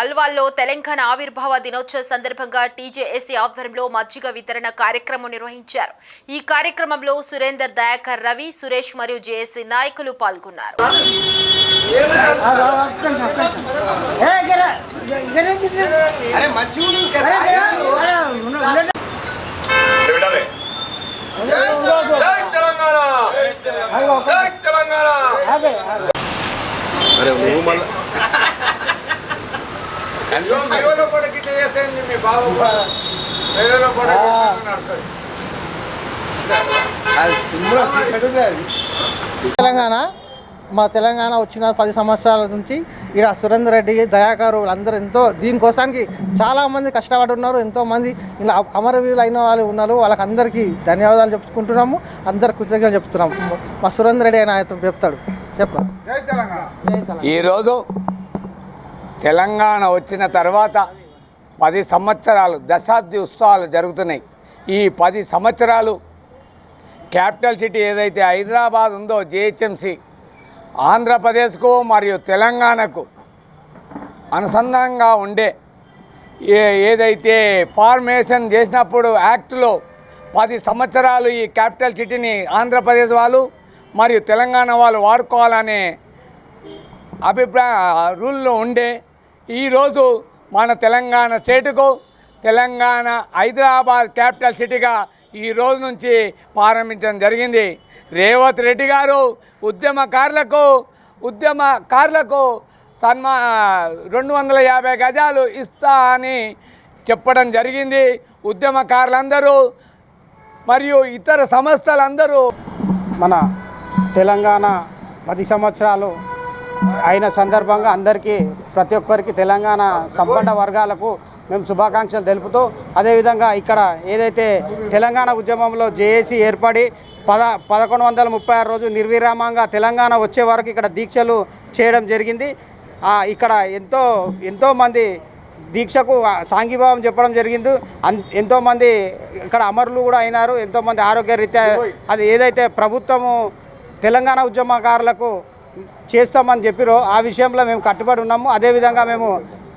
అల్వాల్లో తెలంగాణ ఆవిర్భావ దినోత్సవ సందర్భంగా టీజేఏసీ ఆధ్వర్యంలో మజ్జిగ వితరణ కార్యక్రమం నిర్వహించారు। ఈ కార్యక్రమంలో సురేందర్, దయాకర్, రవి, సురేష్ మరియు జేఏసీ నాయకులు పాల్గొన్నారు। తెలంగాణ వచ్చిన 10 సంవత్సరాల నుంచి ఇక్కడ సురేందర్ రెడ్డి, దయాకర్ అందరూ ఎంతో దీనికోసానికి చాలామంది కష్టపడి ఉన్నారు। ఎంతోమంది ఇలా అమరవీరులు అయిన వాళ్ళు ఉన్నారు। వాళ్ళకందరికీ ధన్యవాదాలు చెప్పుకుంటున్నాము, అందరు కృతజ్ఞతలు చెప్తున్నాము। మా సురేందర్ రెడ్డి ఆయన చెప్తాడు, చెప్పరా? ఈరోజు తెలంగాణ వచ్చిన తర్వాత 10 సంవత్సరాలు దశాబ్ది ఉత్సవాలు జరుగుతున్నాయి। ఈ 10 సంవత్సరాలు క్యాపిటల్ సిటీ ఏదైతే హైదరాబాద్ ఉందో జిహెచ్ఎంసి ఆంధ్రప్రదేశ్కు మరియు తెలంగాణకు అనుసంధానంగా ఉండే ఏదైతే ఫార్మేషన్ చేసినప్పుడు యాక్ట్లో 10 సంవత్సరాలు ఈ క్యాపిటల్ సిటీని ఆంధ్రప్రదేశ్ వాళ్ళు మరియు తెలంగాణ వాళ్ళు వాడుకోవాలనే రూల్లో ఉండే ఈరోజు మన తెలంగాణ స్టేటుకు తెలంగాణ హైదరాబాద్ క్యాపిటల్ సిటీగా ఈ రోజు నుంచి ప్రారంభించడం జరిగింది। రేవంత్ రెడ్డి గారు ఉద్యమకారులకు 250 గజాలు ఇస్తా అని చెప్పడం జరిగింది। ఉద్యమకారులందరూ మరియు ఇతర సంస్థలందరూ మన తెలంగాణ 10 సంవత్సరాలు అయిన సందర్భంగా అందరికీ ప్రతి ఒక్కరికి తెలంగాణ సంపన్న వర్గాలకు మేము శుభాకాంక్షలు తెలుపుతూ, అదేవిధంగా ఇక్కడ ఏదైతే తెలంగాణ ఉద్యమంలో జేఏసీ ఏర్పడి 1136 రోజు నిర్విరామంగా తెలంగాణ వచ్చే వరకు ఇక్కడ దీక్షలు చేయడం జరిగింది। ఇక్కడ ఎంతోమంది దీక్షకు సాంఘీభావం చెప్పడం జరిగింది। ఎంతోమంది ఇక్కడ అమరులు కూడా అయినారు, ఎంతోమంది ఆరోగ్య రీత్యా అది ఏదైతే ప్రభుత్వము తెలంగాణ ఉద్యమకారులకు చేస్తామని చెప్పిరో ఆ విషయంలో మేము కట్టుబడి ఉన్నాము। అదేవిధంగా మేము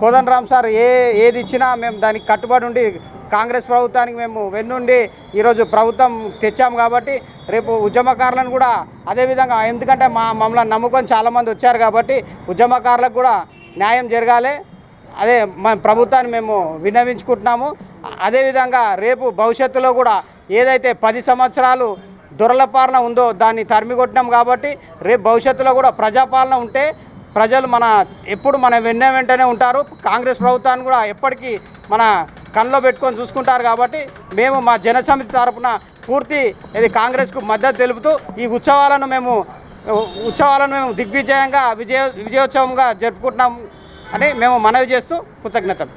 కోదండరామ్ సార్ ఏది ఇచ్చినా మేము దానికి కట్టుబడి ఉండి కాంగ్రెస్ ప్రభుత్వానికి మేము వెన్నుండి ఈరోజు ప్రభుత్వం తెచ్చాము కాబట్టి రేపు ఉద్యమకారులను కూడా అదేవిధంగా, ఎందుకంటే మమ్మల్ని నమ్ముకొని చాలామంది వచ్చారు కాబట్టి ఉద్యమకారులకు కూడా న్యాయం జరగాలి, అదే మా ప్రభుత్వాన్ని మేము విన్నవించుకుంటున్నాము। అదేవిధంగా రేపు భవిష్యత్తులో కూడా ఏదైతే 10 సంవత్సరాలు దొరలపాలన ఉందో దాన్ని తరిమికొట్టినాం కాబట్టి రేపు భవిష్యత్తులో కూడా ప్రజాపాలన ఉంటే ప్రజలు ఎప్పుడు మన వెంటనే ఉంటారు। కాంగ్రెస్ ప్రభుత్వాన్ని కూడా ఎప్పటికీ మన కళ్ళలో పెట్టుకొని చూసుకుంటారు కాబట్టి మేము మా జనసమితి తరపున పూర్తి ఇది కాంగ్రెస్కు మద్దతు తెలుపుతూ ఈ ఉత్సవాలను మేము దిగ్విజయంగా విజయోత్సవంగా జరుపుకుంటున్నాం అని మేము మనవి చేస్తూ కృతజ్ఞతలు।